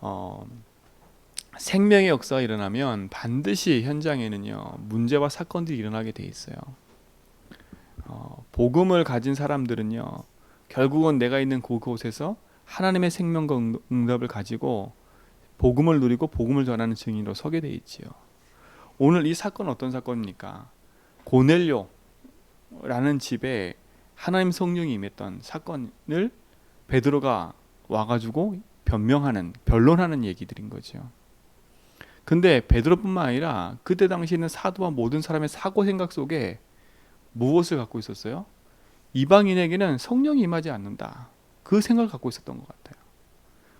어, 생명의 역사가 일어나면 반드시 현장에는요 문제와 사건들이 일어나게 돼 있어요. 복음을 가진 사람들은요 결국은 내가 있는 그곳에서 하나님의 생명과 응답을 가지고 복음을 누리고 복음을 전하는 증인으로 서게 돼 있지요. 오늘 이 사건은 어떤 사건입니까? 고넬료라는 집에 하나님 성령이 임했던 사건을 베드로가 와가지고 변론하는 얘기들인 거죠. 근데 베드로뿐만 아니라 그때 당시에는 사도와 모든 사람의 사고 생각 속에 무엇을 갖고 있었어요? 이방인에게는 성령이 임하지 않는다. 그 생각을 갖고 있었던 것 같아요.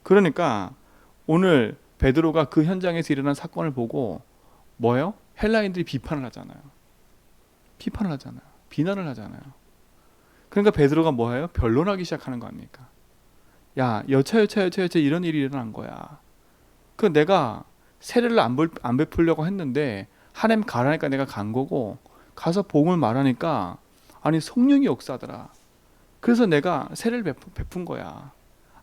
그러니까 오늘 베드로가 그 현장에서 일어난 사건을 보고 뭐예요? 헬라인들이 비판을 하잖아요. 비난을 하잖아요. 그러니까 베드로가 뭐예요? 변론하기 시작하는 거 아닙니까? 야, 여차 이런 일이 일어난 거야. 그 내가 세례를 안 베풀려고 했는데 하나님 가라니까 내가 간 거고, 가서 복음을 말하니까 아니 성령이 역사더라. 그래서 내가 세례를 베푼 거야.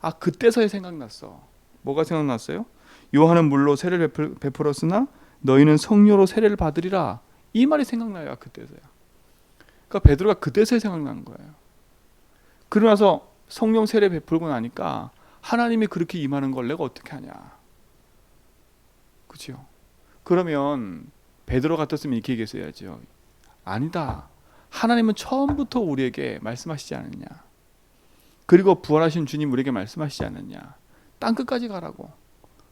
아, 그때서야 생각났어. 뭐가 생각났어요? 요한은 물로 세례를 베풀었으나 너희는 성령으로 세례를 받으리라. 이 말이 생각나요. 그때서야. 그러니까 베드로가 그때서야 생각난 거예요. 그러고 나서 성령 세례 베풀고 나니까 하나님이 그렇게 임하는 걸 내가 어떻게 하냐. 그렇죠? 그러면 베드로 같았으면 이렇게 얘기했어야죠. 아니다. 하나님은 처음부터 우리에게 말씀하시지 않았냐. 그리고 부활하신 주님 우리에게 말씀하시지 않았냐. 땅끝까지 가라고.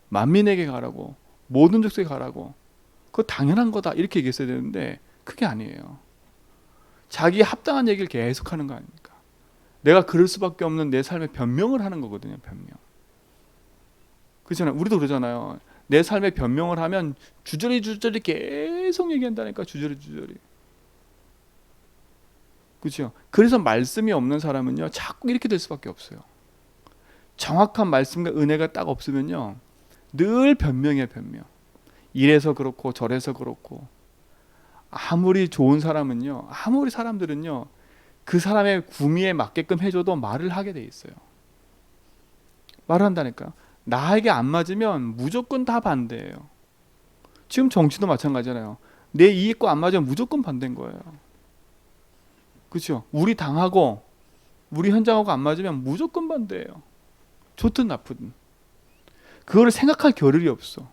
만민에게 가라고. 모든 족속에 가라고. 그거 당연한 거다. 이렇게 얘기했어야 되는데 그게 아니에요. 자기 합당한 얘기를 계속하는 거 아닙니까? 내가 그럴 수밖에 없는 내 삶의 변명을 하는 거거든요. 변명. 그렇잖아요. 우리도 그러잖아요. 내 삶의 변명을 하면 주저리 계속 얘기한다니까. 주저리. 그렇죠. 그래서 말씀이 없는 사람은요 자꾸 이렇게 될 수밖에 없어요. 정확한 말씀과 은혜가 딱 없으면요 늘 변명이에요. 변명. 이래서 그렇고 저래서 그렇고. 아무리 좋은 사람은요, 아무리 사람들은요 그 사람의 구미에 맞게끔 해줘도 말을 하게 돼 있어요. 말을 한다니까. 나에게 안 맞으면 무조건 다 반대예요. 지금 정치도 마찬가지잖아요. 내 이익과 안 맞으면 무조건 반대인 거예요. 그렇죠? 우리 당하고 우리 현장하고 안 맞으면 무조건 반대예요. 좋든 나쁘든. 그거를 생각할 겨를이 없어.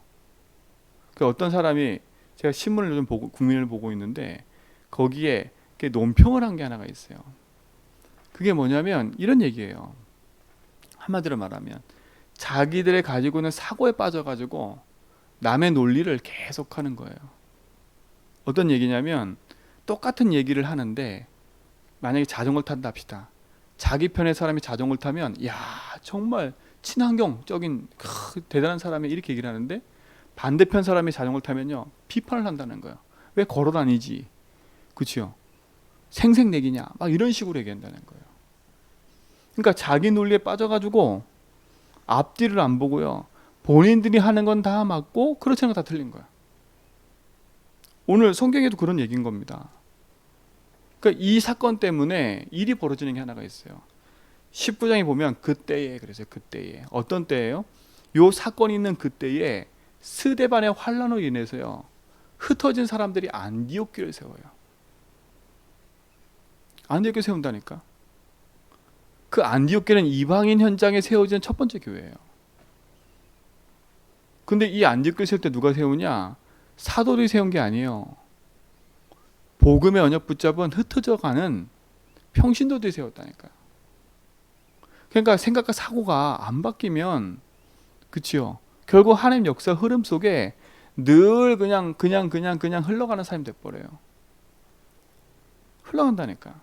그 어떤 사람이, 제가 신문을 요즘 보고 국민을 보고 있는데 거기에 논평을 한 게 하나가 있어요. 그게 뭐냐면 이런 얘기예요. 한마디로 말하면 자기들의 가지고 있는 사고에 빠져가지고 남의 논리를 계속하는 거예요. 어떤 얘기냐면 똑같은 얘기를 하는데 만약에 자전거를 탄다 합시다. 자기 편의 사람이 자전거를 타면 야 정말 친환경적인 대단한 사람이 이렇게 얘기를 하는데 반대편 사람이 자전거를 타면요 비판을 한다는 거예요. 왜 걸어 다니지? 그렇죠? 생색내기냐? 막 이런 식으로 얘기한다는 거예요. 그러니까 자기 논리에 빠져가지고 앞뒤를 안 보고요. 본인들이 하는 건 다 맞고 그렇지 않은 건 다 틀린 거야. 오늘 성경에도 그런 얘기인 겁니다. 그러니까 이 사건 때문에 일이 벌어지는 게 하나가 있어요. 19장에 보면 그때에, 그래서 그때에 어떤 때예요? 요 사건이 있는 그때에 스데반의 환란으로 인해서요 흩어진 사람들이 안디옥 교회를 세워요. 안디옥 교회 세운다니까. 그 안디옥 교회는 이방인 현장에 세워진 첫 번째 교회예요. 근데 이 안디옥 교회 세울 때 누가 세우냐? 사도들이 세운 게 아니에요. 복음의 언역 붙잡은 흩어져가는 평신도들이 세웠다니까요. 그러니까 생각과 사고가 안 바뀌면, 그치요? 결국 하나님 역사 흐름 속에 늘 그냥 흘러가는 삶이 돼버려요. 흘러간다니까.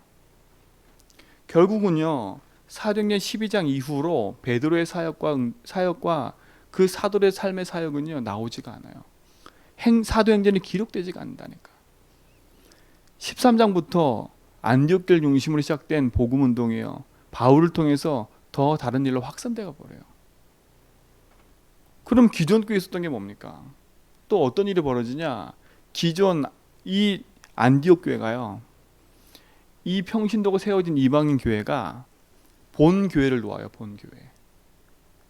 결국은요 사도행전 12장 이후로 베드로의 사역과 그 사도의 삶의 사역은요 나오지가 않아요. 사도행전이 기록되지가 않는다니까. 13장부터 안디옥 교회를 중심으로 시작된 복음 운동이에요. 바울을 통해서 더 다른 일로 확산되어 버려요. 그럼 기존 교회에 있었던 게 뭡니까? 또 어떤 일이 벌어지냐? 기존 이 안디옥 교회가요. 이 평신도가 세워진 이방인 교회가 본 교회를 놓아요. 본 교회.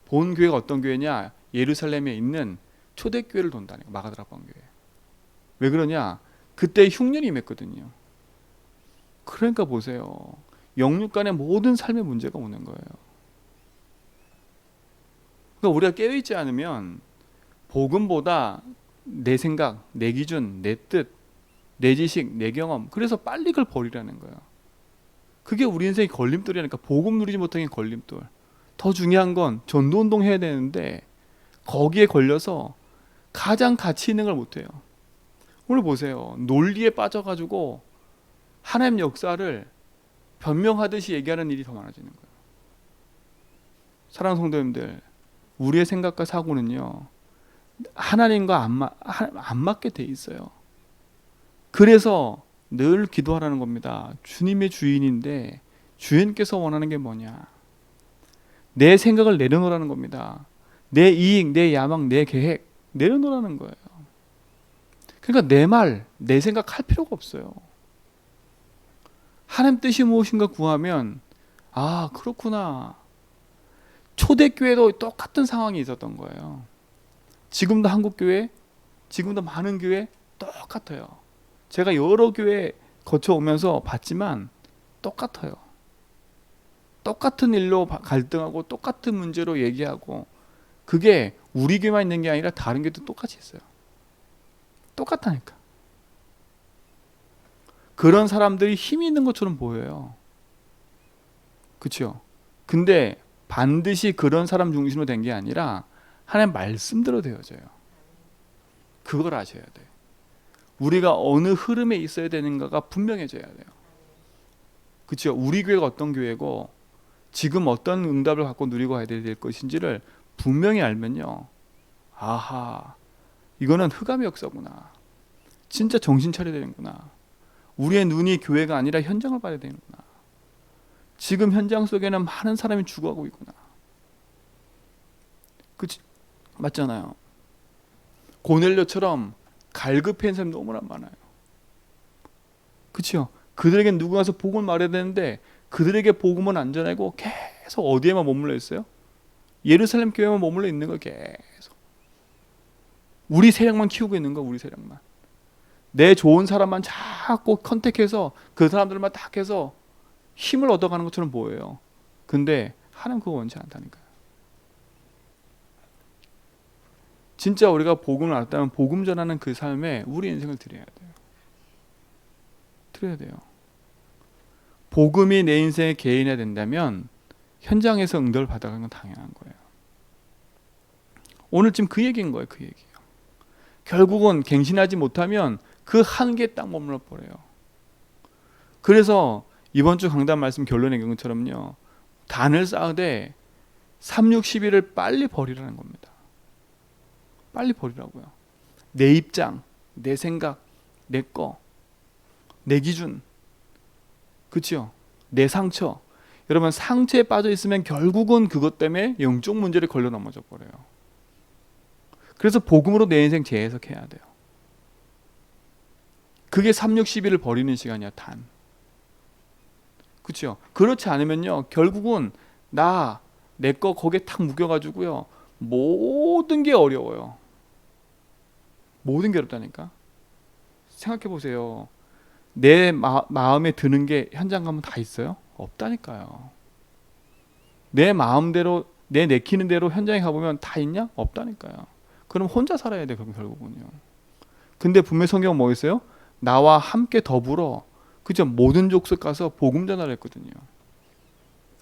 본 교회가 어떤 교회냐? 예루살렘에 있는 초대교회를 돈다는 거예요. 마가다락방 교회. 왜 그러냐? 그때 흉년이 임했거든요. 그러니까 보세요. 영육 간의 모든 삶의 문제가 오는 거예요. 그러니까 우리가 깨어있지 않으면 복음보다 내 생각, 내 기준, 내 뜻, 내 지식, 내 경험, 그래서 빨리 그걸 버리라는 거예요. 그게 우리 인생의 걸림돌이라니까. 복음 누리지 못하는 걸림돌. 더 중요한 건 전도운동 해야 되는데 거기에 걸려서 가장 가치 있는 걸 못해요. 오늘 보세요. 논리에 빠져가지고 하나님 역사를 변명하듯이 얘기하는 일이 더 많아지는 거예요. 사랑하는 성도님들, 우리의 생각과 사고는요 하나님과 안 맞게 돼 있어요. 그래서 늘 기도하라는 겁니다. 주님의 주인인데 주인께서 원하는 게 뭐냐? 내 생각을 내려놓으라는 겁니다. 내 이익, 내 야망, 내 계획 내려놓으라는 거예요. 그러니까 내 말, 내 생각 할 필요가 없어요. 하나님 뜻이 무엇인가 구하면 아 그렇구나. 초대교회도 똑같은 상황이 있었던 거예요. 지금도 한국교회, 지금도 많은 교회 똑같아요. 제가 여러 교회 거쳐오면서 봤지만 똑같아요. 똑같은 일로 갈등하고 똑같은 문제로 얘기하고 그게 우리 교회만 있는 게 아니라 다른 교회도 똑같이 있어요. 똑같다니까. 그런 사람들이 힘이 있는 것처럼 보여요. 그렇죠? 근데 반드시 그런 사람 중심으로 된 게 아니라 하나님 말씀대로 되어져요. 그걸 아셔야 돼요. 우리가 어느 흐름에 있어야 되는가가 분명해져야 돼요. 그렇죠? 우리 교회가 어떤 교회고 지금 어떤 응답을 갖고 누리고 가야 될 것인지를 분명히 알면요. 아하, 이거는 흑암의 역사구나. 진짜 정신 차려야 되는구나. 우리의 눈이 교회가 아니라 현장을 봐야 되는구나. 지금 현장 속에는 많은 사람이 죽어가고 있구나. 그치? 맞잖아요. 고넬료처럼 갈급한 사람이 너무나 많아요. 그렇죠? 그들에겐 누구 가서 복음을 말해야 되는데 그들에게 복음은 안 전하고 계속 어디에만 머물러 있어요? 예루살렘 교회만 머물러 있는 거 계속. 우리 세력만 키우고 있는 거, 우리 세력만. 내 좋은 사람만 자꾸 컨택해서 그 사람들만 딱 해서 힘을 얻어가는 것처럼 보여요. 근데 하나님 그거 원치 않다니까요. 진짜 우리가 복음을 알았다면 복음 전하는 그 삶에 우리 인생을 드려야 돼요. 드려야 돼요. 복음이 내 인생의 개인화 된다면 현장에서 응답을 받아가는 건 당연한 거예요. 오늘 지금 그 얘기인 거예요. 그 얘기예요. 결국은 갱신하지 못하면 그 한계에 딱 머물러 버려요. 그래서 이번 주 강단 말씀 결론의 경우처럼요. 단을 쌓으되 3, 6, 11을 빨리 버리라는 겁니다. 빨리 버리라고요. 내 입장, 내 생각, 내 거, 내 기준, 그렇죠? 내 상처. 여러분 상처에 빠져 있으면 결국은 그것 때문에 영적 문제를 걸려 넘어져 버려요. 그래서 복음으로 내 인생 재해석해야 돼요. 그게 3, 6, 11을 버리는 시간이야. 단. 그렇죠? 그렇지 않으면요 결국은 내 거 거기에 탁 묶여가지고요 모든 게 어려워요. 모든 게 어렵다니까. 생각해 보세요. 내 마음에 드는 게 현장 가면 다 있어요? 없다니까요. 내 마음대로 내 내키는 대로 현장에 가보면 다 있냐? 없다니까요. 그럼 혼자 살아야 돼 결국은요. 근데 분명히 성경은 뭐 있어요? 나와 함께 더불어 그죠? 모든 족속 가서 복음 전하라 했거든요.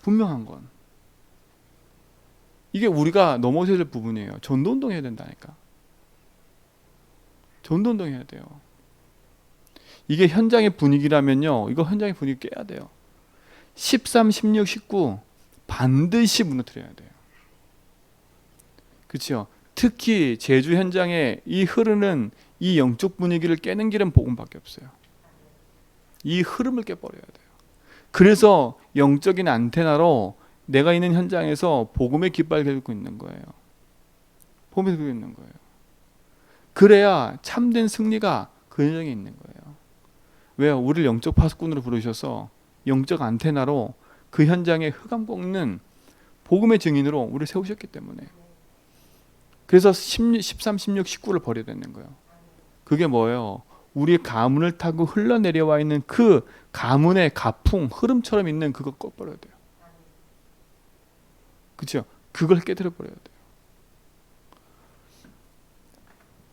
분명한 건 이게 우리가 넘어져야 될 부분이에요. 전도운동 해야 된다니까. 전도운동 해야 돼요. 이게 현장의 분위기라면요 이거 현장의 분위기 깨야 돼요. 13, 16, 19 반드시 무너뜨려야 돼요. 그렇죠? 특히 제주 현장에 이 흐르는 이 영적 분위기를 깨는 길은 복음밖에 없어요. 이 흐름을 깨버려야 돼요. 그래서 영적인 안테나로 내가 있는 현장에서 복음의 깃발을 들고 있는 거예요. 복음을 들고 있는 거예요. 그래야 참된 승리가 그 현장에 있는 거예요. 왜요? 우리를 영적 파수꾼으로 부르셔서 영적 안테나로 그 현장에 흑암 꺾는 복음의 증인으로 우리를 세우셨기 때문에. 그래서 13, 16, 19를 버려야 되는 거예요. 그게 뭐예요? 우리 가문을 타고 흘러내려와 있는 그 가문의 가풍, 흐름처럼 있는 그거 꺼버려야 돼요. 그렇죠? 그걸 깨뜨려 버려야 돼요.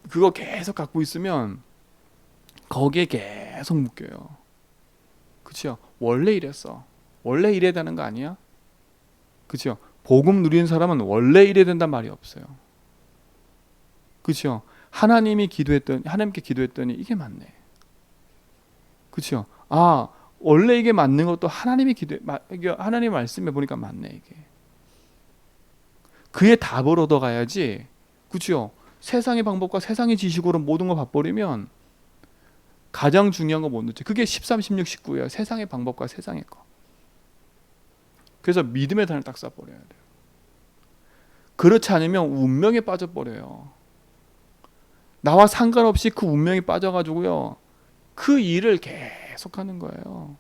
그거 계속 갖고 있으면 거기에 계속 묶여요. 그렇죠? 원래 이랬어. 원래 이래야 되는 거 아니야? 그렇죠? 복음 누리는 사람은 원래 이래야 된단 말이 없어요. 그렇죠? 하나님께 기도했더니 이게 맞네. 그렇죠? 아, 원래 이게 맞는 것도 하나님 말씀에 보니까 맞네 이게. 그의 답을 얻어가야지. 그렇죠? 세상의 방법과 세상의 지식으로 모든 걸 봐버리면 가장 중요한 거 못 놓지. 그게 13, 16, 19예요. 세상의 방법과 세상의 거. 그래서 믿음의 단을 딱 쏴버려야 돼요. 그렇지 않으면 운명에 빠져버려요. 나와 상관없이 그 운명에 빠져가지고요. 그 일을 계속하는 거예요.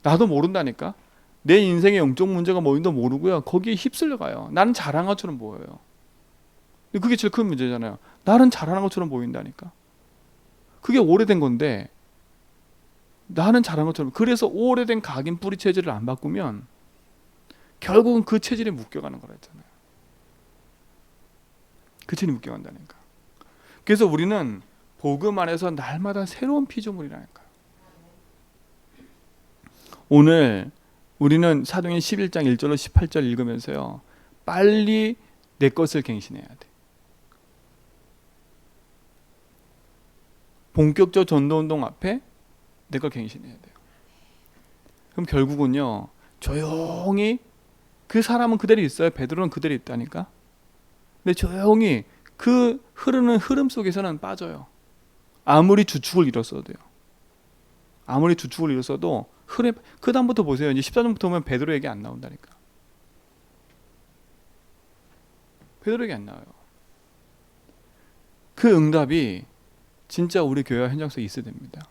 나도 모른다니까. 내 인생의 영적 문제가 뭐인도 모르고요. 거기에 휩쓸려 가요. 나는 잘한 것처럼 보여요. 그게 제일 큰 문제잖아요. 나는 잘하는 것처럼 보인다니까. 그게 오래된 건데 나는 잘한 것처럼. 그래서 오래된 각인 뿌리 체질을 안 바꾸면 결국은 그 체질에 묶여가는 거라 했잖아요. 그 체질이 묶여간다니까. 그래서 우리는 복음 안에서 날마다 새로운 피조물이라니까요. 오늘 우리는 사도행전 11장 1절로 18절 읽으면서요. 빨리 내 것을 갱신해야 돼. 본격적 전도운동 앞에 내 걸 갱신해야 돼요. 그럼 결국은요. 조용히 그 사람은 그대로 있어요. 베드로는 그대로 있다니까. 근데 조용히 그 흐르는 흐름 속에서는 빠져요. 아무리 주축을 잃었어도요. 아무리 주축을 잃었어도 흐름. 그 다음부터 보세요. 이제 14절부터 보면 베드로 얘기 안 나온다니까. 베드로 얘기 안 나와요. 그 응답이 진짜 우리 교회 현장 속에 있어야 됩니다.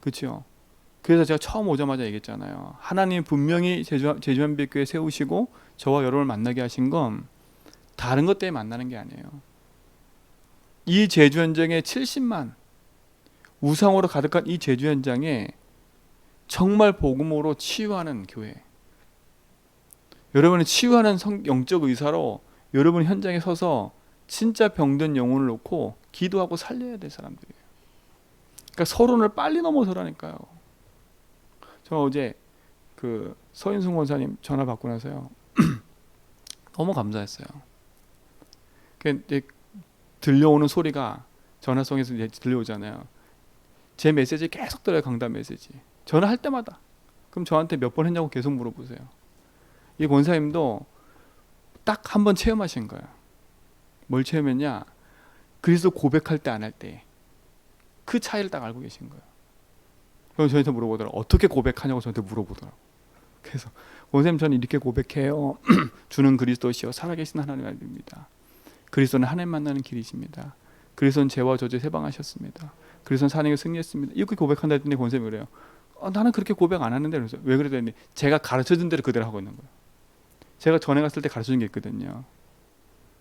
그렇죠? 그래서 제가 처음 오자마자 얘기했잖아요. 하나님 분명히 제주한빛교회 세우시고 저와 여러분을 만나게 하신 건 다른 것 때문에 만나는 게 아니에요. 이 제주 현장에 70만 우상으로 가득한 이 제주 현장에 정말 복음으로 치유하는 교회. 여러분이 치유하는 영적 의사로 여러분 현장에 서서 진짜 병든 영혼을 놓고 기도하고 살려야 될 사람들이에요. 그러니까 서론을 빨리 넘어서라니까요. 저 어제 그 서인승 원사님 전화 받고 나서요. 너무 감사했어요. 들려오는 소리가 전화송에서 들려오잖아요. 제 메시지 계속 들어요. 강단 메시지. 전화할 때마다. 그럼 저한테 몇 번 했냐고 계속 물어보세요. 이 권사님도 딱 한 번 체험하신 거예요. 뭘 체험했냐? 그리스도 고백할 때 안 할 때 그 차이를 딱 알고 계신 거예요. 그럼 저한테 물어보더라고요. 어떻게 고백하냐고 저한테 물어보더라고요. 그래서 권사님 저는 이렇게 고백해요. 주는 그리스도시요 살아계신 하나님 아닙니다. 그리스도는 하나님 만나는 길이십니다. 그리스도는 죄와 저주에 해방하셨습니다. 그리스도는 사랑에 승리했습니다. 이렇게 고백한다 했더니 권사님이 그래요. 나는 그렇게 고백 안 하는데. 그래서 왜 그랬더니 제가 가르쳐준 대로 그대로 하고 있는 거예요. 제가 전에 갔을 때 가르쳐준 게 있거든요.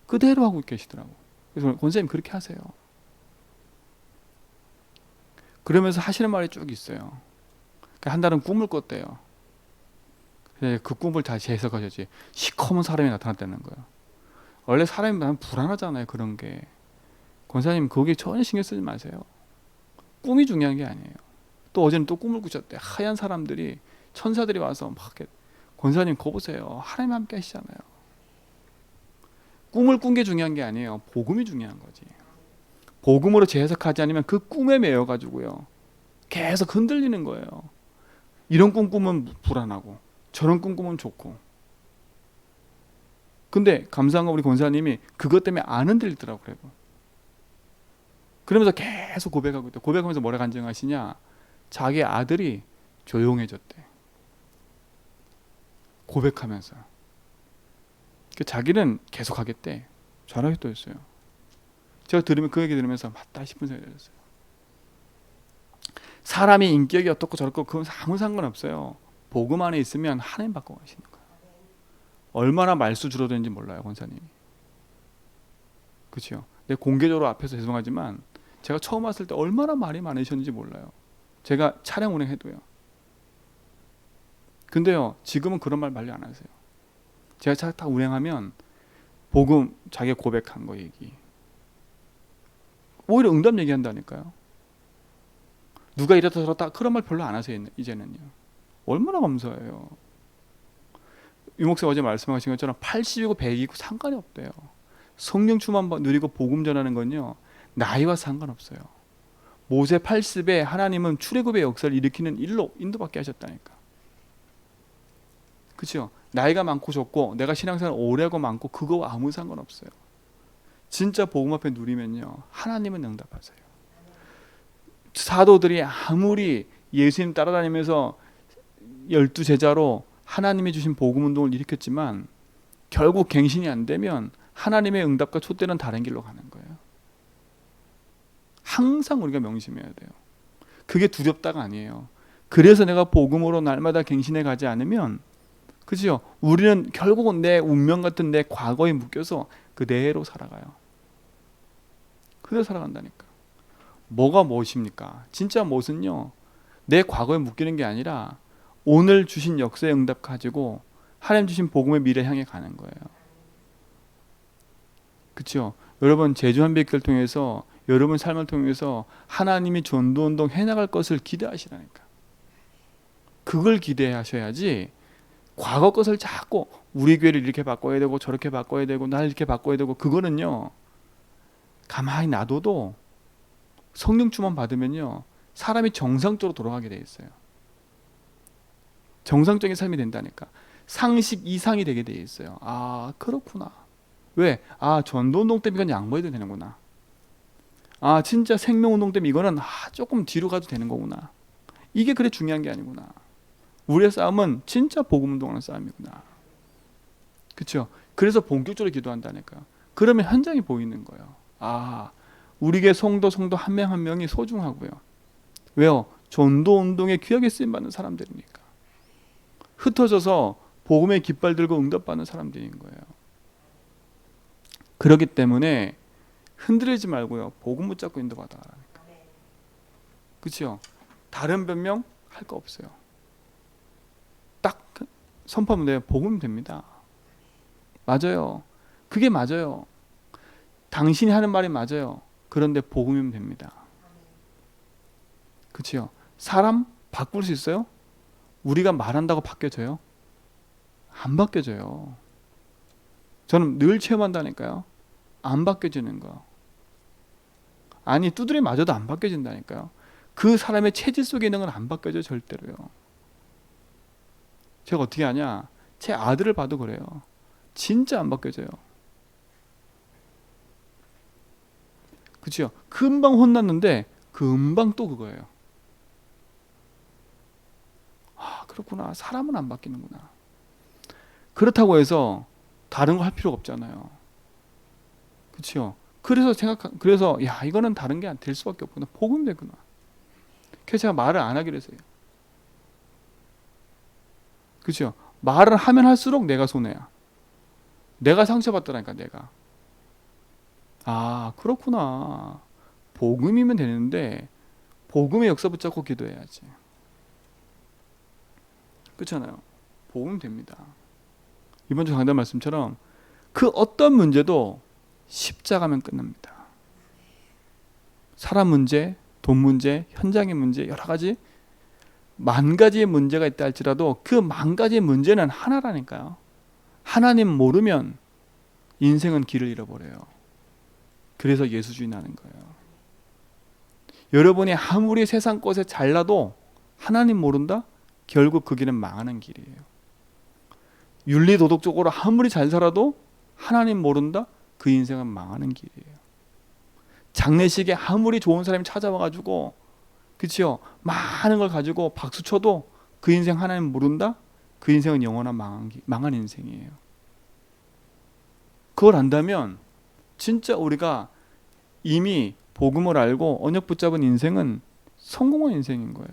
그대로 하고 계시더라고요. 그래서 권사님 그렇게 하세요. 그러면서 하시는 말이 쭉 있어요. 한 달은 꿈을 꿨대요. 그 꿈을 다시 해석하셨지. 시커먼 사람이 나타났다는 거예요. 원래 사람이 나면 불안하잖아요. 그런 게. 권사님 거기에 전혀 신경 쓰지 마세요. 꿈이 중요한 게 아니에요. 또 어제는 또 꿈을 꾸셨대. 하얀 사람들이 천사들이 와서 막 권사님 거 보세요. 하나님 함께 하시잖아요. 꿈을 꾼 게 중요한 게 아니에요. 복음이 중요한 거지. 복음으로 재해석하지 않으면 그 꿈에 매여 가지고요. 계속 흔들리는 거예요. 이런 꿈 꾸면 불안하고 저런 꿈 꾸면 좋고. 근데 감사한 건 우리 권사님이 그것 때문에 안 흔들리더라고요. 그래도. 그러면서 계속 고백하고 있다. 고백하면서 뭐라 간증하시냐? 자기 아들이 조용해졌대. 고백하면서. 자기는 계속 하겠대. 잘하겠다 했어요. 제가 그 얘기 들으면서 맞다 싶은 생각이 들었어요. 사람이 인격이 어떻고 저렇고 그건 아무 상관없어요. 복음 안에 있으면 하나님 바꿔 가시는 거예요. 얼마나 말수 줄어드는지 몰라요, 권사님이. 그렇죠? 내 공개적으로 앞에서 죄송하지만 제가 처음 왔을 때 얼마나 말이 많으셨는지 몰라요. 제가 차량 운행해도요. 근데요, 지금은 그런 말 말리 안 하세요. 제가 차 딱 운행하면 복음, 자기 고백한 거 얘기, 오히려 응답 얘기한다니까요. 누가 이랬다 저랬다 그런 말 별로 안 하세요, 이제는요. 얼마나 감사해요. 유목사 어제 말씀하신 것처럼 80이고 100이고 상관이 없대요. 성령 충만 누리고 복음 전하는 건요, 나이와 상관없어요. 모세 80에 하나님은 출애굽의 역사를 일으키는 일로 인도받게 하셨다니까. 그렇죠? 나이가 많고 적고 내가 신앙생활 오래 하고 많고 그거 아무 상관없어요. 진짜 복음 앞에 누리면요, 하나님은 응답하세요. 사도들이 아무리 예수님 따라다니면서 12제자로 하나님이 주신 복음 운동을 일으켰지만 결국 갱신이 안 되면 하나님의 응답과 촛대는 다른 길로 가는 거예요. 항상 우리가 명심해야 돼요. 그게 두렵다가 아니에요. 그래서 내가 복음으로 날마다 갱신해 가지 않으면, 그죠? 우리는 결국은 내 운명 같은 내 과거에 묶여서 그대로 살아가요. 그대로 살아간다니까. 뭐가 무엇입니까? 진짜 무엇은요, 내 과거에 묶이는 게 아니라 오늘 주신 역사의 응답 가지고 하나님 주신 복음의 미래 향해 가는 거예요. 그렇죠? 여러분 제주 한백교를 통해서 여러분 삶을 통해서 하나님이 전도운동 해나갈 것을 기대하시라니까. 그걸 기대하셔야지 과거 것을 자꾸 우리 교회를 이렇게 바꿔야 되고 저렇게 바꿔야 되고 날 이렇게 바꿔야 되고, 그거는요, 가만히 놔둬도 성령 충만 받으면요, 사람이 정상적으로 돌아가게 돼 있어요. 정상적인 삶이 된다니까. 상식 이상이 되게 돼 있어요. 아, 그렇구나. 왜? 아, 전도운동 때문에 이건 양보해도 되는구나. 아, 진짜 생명운동 때문에 이거는 조금 뒤로 가도 되는 거구나. 이게 그래 중요한 게 아니구나. 우리의 싸움은 진짜 복음운동하는 싸움이구나. 그렇죠? 그래서 본격적으로 기도한다니까요. 그러면 현장이 보이는 거예요. 아, 우리의 성도 한 명 한 명이 소중하고요. 왜요? 전도운동에 귀하게 쓰임받는 사람들이니까. 흩어져서 복음의 깃발 들고 응답받는 사람들인 거예요. 그렇기 때문에 흔들리지 말고요, 복음 붙잡고 인도받아라니까. 그렇죠? 다른 변명 할 거 없어요. 딱 선포하면 돼요. 복음 됩니다. 맞아요. 그게 맞아요. 당신이 하는 말이 맞아요. 그런데 복음이면 됩니다. 그렇죠? 사람 바꿀 수 있어요? 우리가 말한다고 바뀌어져요? 안 바뀌어져요. 저는 늘 체험한다니까요. 안 바뀌어지는 거. 아니, 두드려 맞아도 안 바뀌어진다니까요. 그 사람의 체질 속에 있는 건 안 바뀌어져요, 절대로요. 제가 어떻게 하냐, 제 아들을 봐도 그래요. 진짜 안 바뀌어져요. 그렇죠? 금방 혼났는데 금방 또 그거예요. 아, 그렇구나. 사람은 안 바뀌는구나. 그렇다고 해서 다른 거 할 필요가 없잖아요. 그렇죠? 그래서 야, 이거는 다른 게 될 수밖에 없구나. 복음 되구나. 그래서 제가 말을 안 하기로 했어요. 그렇죠? 말을 하면 할수록 내가 손해야. 내가 상처받더라니까, 내가. 아, 그렇구나. 복음이면 되는데 복음의 역사 붙잡고 기도해야지. 그렇잖아요. 복음 됩니다. 이번 주 강단 말씀처럼 그 어떤 문제도 십자가면 끝납니다. 사람 문제, 돈 문제, 현장의 문제, 여러 가지 만 가지의 문제가 있다 할지라도 그 만 가지의 문제는 하나라니까요. 하나님 모르면 인생은 길을 잃어버려요. 그래서 예수주의 나는 거예요. 여러분이 아무리 세상 것에 잘나도 하나님 모른다? 결국 그 길은 망하는 길이에요. 윤리도덕적으로 아무리 잘 살아도 하나님 모른다? 그 인생은 망하는 길이에요. 장례식에 아무리 좋은 사람이 찾아와가지고, 그치요? 많은 걸 가지고 박수 쳐도 그 인생 하나님 모른다? 그 인생은 영원한 망한 인생이에요. 그걸 안다면 진짜 우리가 이미 복음을 알고 언약 붙잡은 인생은 성공한 인생인 거예요.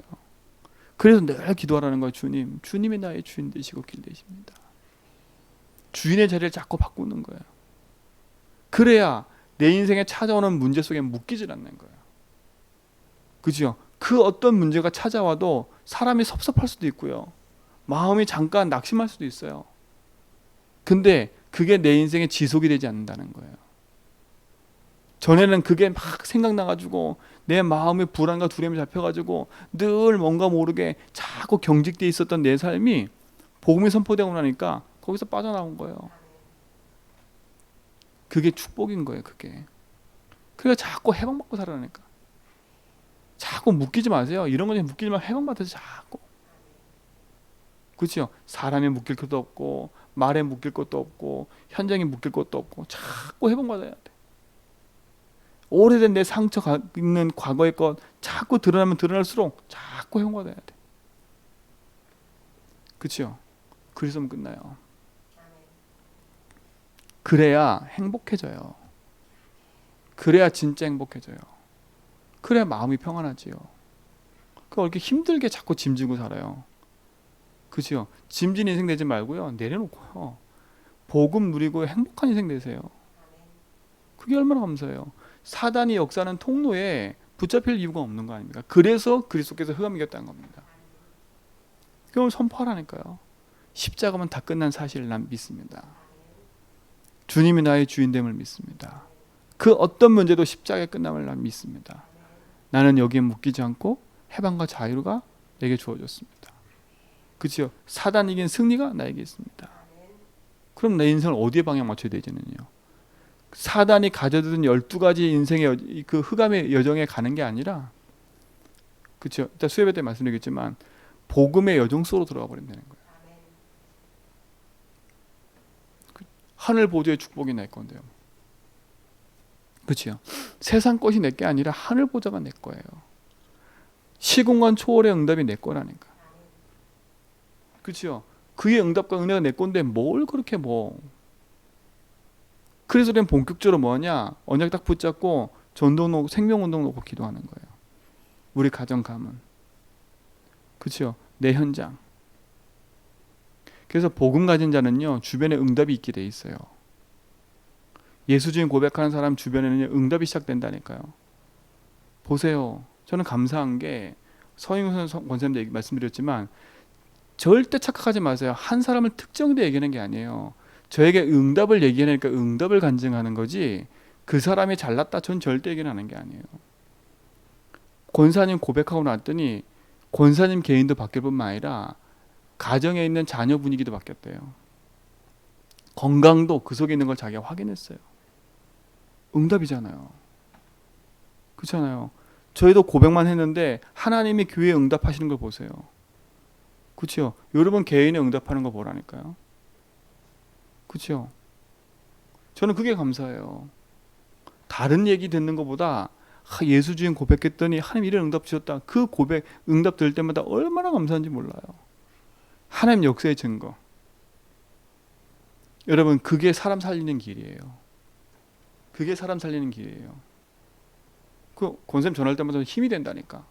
그래서 늘 기도하라는 거예요. 주님이 나의 주인 되시고 길 되십니다. 주인의 자리를 자꾸 바꾸는 거예요. 그래야 내 인생에 찾아오는 문제 속에 묶이질 않는 거예요. 그죠? 그 어떤 문제가 찾아와도 사람이 섭섭할 수도 있고요. 마음이 잠깐 낙심할 수도 있어요. 근데 그게 내 인생에 지속이 되지 않는다는 거예요. 전에는 그게 막 생각나가지고 내 마음의 불안과 두려움이 잡혀가지고 늘 뭔가 모르게 자꾸 경직돼 있었던 내 삶이 복음이 선포되고 나니까 거기서 빠져나온 거예요. 그게 축복인 거예요. 그게. 그러니까 자꾸 해방받고 살아나니까. 자꾸 묶이지 마세요. 이런 거에 묶이지 말고 해방받아서 자꾸. 그렇죠? 사람에 묶일 것도 없고 말에 묶일 것도 없고 현장에 묶일 것도 없고 자꾸 해방받아야 돼. 오래된 내 상처가 있는 과거의 것 자꾸 드러나면 드러날수록 자꾸 해방받아야 돼. 그렇죠? 그래서 끝나요. 그래야 행복해져요. 그래야 진짜 행복해져요. 그래야 마음이 평안하지요. 그러니까 이렇게 힘들게 자꾸 짐지고 살아요. 그죠? 짐진 인생 되지 말고요. 내려놓고요. 복음 누리고 행복한 인생 되세요. 그게 얼마나 감사해요. 사단이 역사하는 통로에 붙잡힐 이유가 없는 거 아닙니까? 그래서 그리스도께서 흑암 이겼다는 겁니다. 그럼 선포하라니까요. 십자가만 다 끝난 사실을 난 믿습니다. 주님이 나의 주인됨을 믿습니다. 그 어떤 문제도 십자가의 끝남을 난 믿습니다. 나는 여기에 묶이지 않고 해방과 자유가 내게 주어졌습니다. 그렇죠? 사단 이긴 승리가 나에게 있습니다. 그럼 내 인생을 어디에 방향 맞춰야 되지는요? 사단이 가져든 12가지 인생의 그 흑암의 여정에 가는 게 아니라, 그렇죠? 일단 수요일 때 말씀드리겠지만 복음의 여정 속으로 들어가 버리면 되는 거예요. 하늘 보좌의 축복이 내 건데요. 그렇죠? 세상 것이 내 게 아니라 하늘 보좌가 내 거예요. 시공간 초월의 응답이 내 거라니까. 그렇죠? 그의 응답과 은혜가 내 건데 뭘 그렇게 뭐. 그래서 우리는 본격적으로 뭐하냐? 언약 딱 붙잡고 전도 놓고 생명운동 놓고 기도하는 거예요. 우리 가정 가문. 그렇죠? 내 현장. 그래서 복음 가진 자는요, 주변에 응답이 있게 돼 있어요. 예수 주인 고백하는 사람 주변에는 응답이 시작된다니까요. 보세요. 저는 감사한 게 서인훈 권사님도 말씀드렸지만 절대 착각하지 마세요. 한 사람을 특정돼 얘기하는 게 아니에요. 저에게 응답을 얘기하니까 응답을 간증하는 거지 그 사람이 잘났다 전 절대 얘기는 하는 게 아니에요. 권사님 고백하고 났더니 권사님 개인도 바뀔 뿐만 아니라 가정에 있는 자녀 분위기도 바뀌었대요. 건강도 그 속에 있는 걸 자기가 확인했어요. 응답이잖아요. 그렇잖아요. 저희도 고백만 했는데 하나님이 교회에 응답하시는 걸 보세요. 그렇죠? 여러분 개인에 응답하는 거 보라니까요. 그렇죠? 저는 그게 감사해요. 다른 얘기 듣는 것보다 예수 주인 고백했더니 하나님 이런 응답 주셨다. 그 고백 응답 들을 때마다 얼마나 감사한지 몰라요. 하나님 역사의 증거. 여러분 그게 사람 살리는 길이에요. 그게 사람 살리는 길이에요. 그 권쌤 전할 때마다 힘이 된다니까.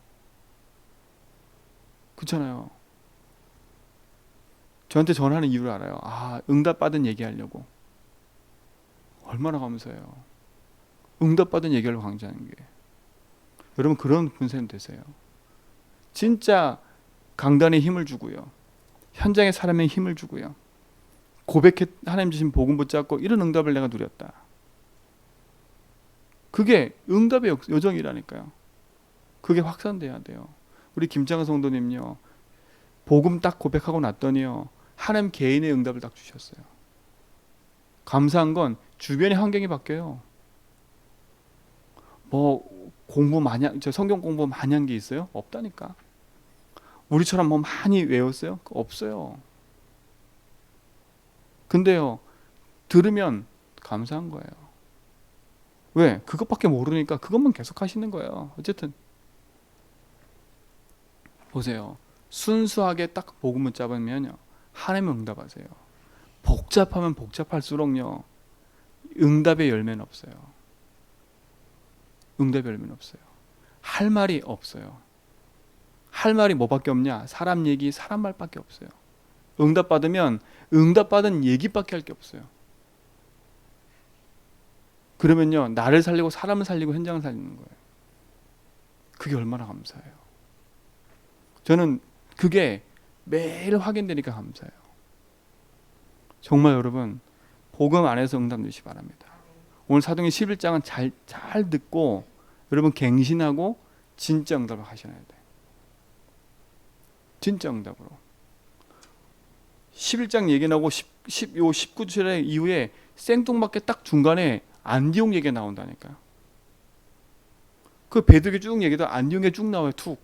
그렇잖아요. 저한테 전하는 이유를 알아요. 아, 응답받은 얘기하려고. 얼마나 감사해요. 응답받은 얘기를 강조하는 게. 여러분 그런 권쌤 되세요. 진짜 강단에 힘을 주고요. 현장의 사람에 힘을 주고요. 고백해 하나님 주신 복음 붙잡고 이런 응답을 내가 누렸다. 그게 응답의 여정이라니까요. 그게 확산돼야 돼요. 우리 김장은 성도님요. 복음 딱 고백하고 났더니요. 하나님 개인의 응답을 딱 주셨어요. 감사한 건 주변의 환경이 바뀌어요. 뭐 공부 많이 저 성경 공부 많이 한 게 있어요? 없다니까. 우리처럼 뭐 많이 외웠어요? 없어요. 근데요. 들으면 감사한 거예요. 왜? 그것밖에 모르니까 그것만 계속 하시는 거예요. 어쨌든 보세요. 순수하게 딱 복음을 잡으면요. 하나님 응답하세요. 복잡하면 복잡할수록요. 응답의 열매는 없어요. 응답의 열매는 없어요. 할 말이 없어요. 할 말이 뭐밖에 없냐? 사람 얘기, 사람 말밖에 없어요. 응답받으면 응답받은 얘기밖에 할 게 없어요. 그러면요, 나를 살리고 사람을 살리고 현장을 살리는 거예요. 그게 얼마나 감사해요. 저는 그게 매일 확인되니까 감사해요. 정말 여러분, 복음 안에서 응답 주시기 바랍니다. 오늘 사도행전 11장은 잘 듣고 여러분 갱신하고 진짜 응답을 하셔야 돼요. 진짜 응답으로. 11장 얘기 나오고 19절 이후에 생뚱맞게 딱 중간에 안디옥 얘기가 나온다니까요. 그 베드로가 쭉 얘기도 안디옥에 쭉 나와요. 툭.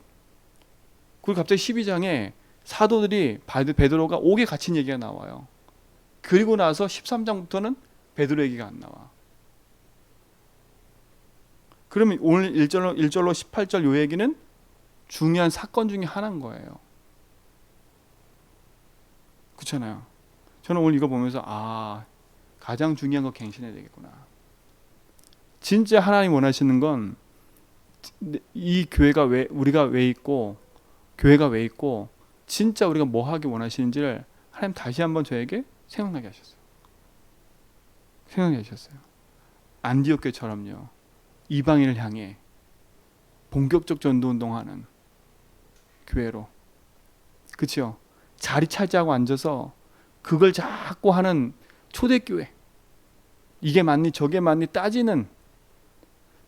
그리고 갑자기 12장에 사도들이 베드로가 옥에 갇힌 얘기가 나와요. 그리고 나서 13장부터는 베드로 얘기가 안 나와. 그러면 오늘 1절로 18절 요 얘기는 중요한 사건 중에 하나인 거예요. 그렇잖아요. 저는 오늘 이거 보면서 가장 중요한 거 갱신해야 되겠구나. 진짜 하나님 원하시는 건 이 교회가 우리가 왜 있고 교회가 왜 있고 진짜 우리가 뭐 하기 원하시는지를 하나님 다시 한번 저에게 생각나게 하셨어요. 생각나게 하셨어요. 안디옥 교회처럼요. 이방인을 향해 본격적 전도 운동하는 교회로. 그렇죠? 자리 차지하고 앉아서 그걸 자꾸 하는 초대교회. 이게 맞니 저게 맞니 따지는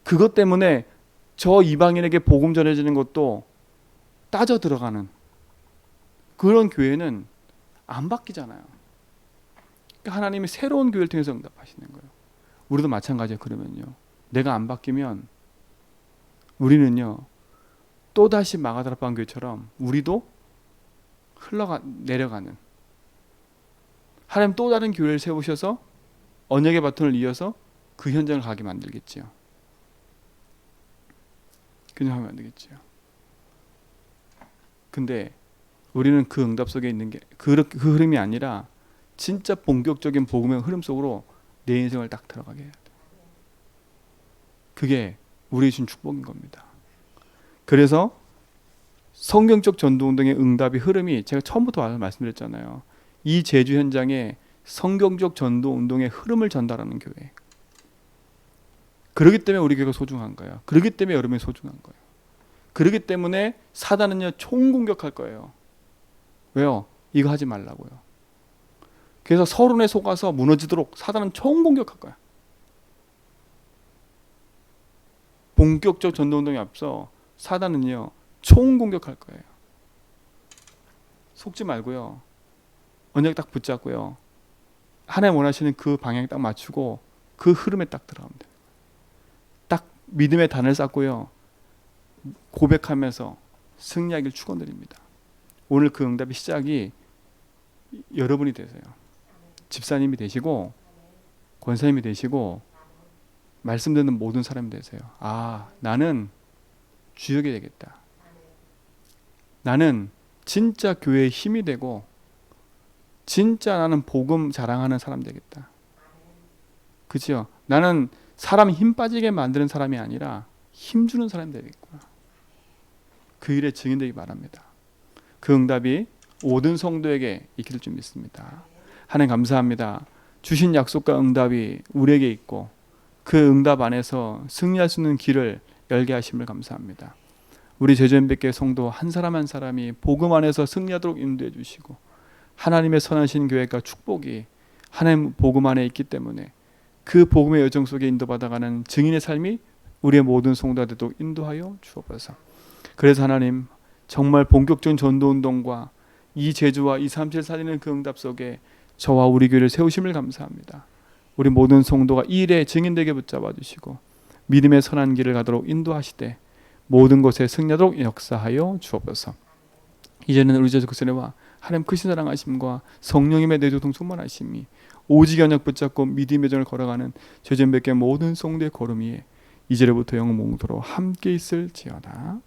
그것 때문에 저 이방인에게 복음 전해지는 것도 따져 들어가는 그런 교회는 안 바뀌잖아요. 그러니까 하나님이 새로운 교회를 통해서 응답하시는 거예요. 우리도 마찬가지예요. 그러면요. 내가 안 바뀌면 우리는요. 또다시 마가다락방 교회처럼 우리도 내려가는 하나님 또 다른 교회를 세우셔서 언약의 바톤을 이어서 그 현장을 가게 만들겠지요. 그냥 하면 안 되겠지요. 근데 우리는 그 응답 속에 있는 게 그 흐름이 아니라 진짜 본격적인 복음의 흐름 속으로 내 인생을 딱 들어가게 해야 돼요. 그게 우리 준 축복인 겁니다. 그래서 성경적 전도운동의 응답의 흐름이 제가 처음부터 말씀드렸잖아요. 이 제주 현장에 성경적 전도운동의 흐름을 전달하는 교회. 그렇기 때문에 우리 교회가 소중한 거예요. 그렇기 때문에 여러분이 소중한 거예요. 그렇기 때문에 사단은요 총공격할 거예요. 왜요? 이거 하지 말라고요. 그래서 서론에 속아서 무너지도록 사단은 총공격할 거야. 본격적 전도운동에 앞서 사단은요 총공격할 거예요. 속지 말고요. 언약 딱 붙잡고요. 하나님 원하시는 그 방향에 딱 맞추고 그 흐름에 딱 들어가면 돼요. 딱 믿음의 단을 쌓고요. 고백하면서 승리하기를 축원드립니다. 오늘 그 응답의 시작이 여러분이 되세요. 집사님이 되시고 권사님이 되시고 말씀 듣는 모든 사람이 되세요. 나는 주역이 되겠다. 나는 진짜 교회의 힘이 되고 진짜 나는 복음 자랑하는 사람 되겠다. 그렇죠? 나는 사람 힘 빠지게 만드는 사람이 아니라 힘주는 사람이 되겠구나. 그 일에 증인되기 바랍니다. 그 응답이 모든 성도에게 있길 줄 믿습니다. 하나님 감사합니다. 주신 약속과 응답이 우리에게 있고 그 응답 안에서 승리할 수 있는 길을 열게 하심을 감사합니다. 우리 제주현백교회 성도 한 사람 한 사람이 복음 안에서 승리하도록 인도해 주시고 하나님의 선하신 교회가 축복이 하나님 복음 안에 있기 때문에 그 복음의 여정 속에 인도받아가는 증인의 삶이 우리의 모든 성도가 되도록 인도하여 주옵소서. 그래서 하나님 정말 본격적인 전도운동과 이 제주와 237 살리는 그 응답 속에 저와 우리 교회를 세우심을 감사합니다. 우리 모든 성도가 이 일에 증인되게 붙잡아 주시고 믿음의 선한 길을 가도록 인도하시되 모든 것에 승리하도록 역사하여 주옵소서. 이제는 우리 제주 그리스도와 하나님 크신 사랑하심과 성령님의 내조동 충만하심이 오직 언약 붙잡고 믿음의 정을 걸어가는 제주현백교회 모든 성도의 걸음 위에 이제로부터 영원토록 함께 있을지어다.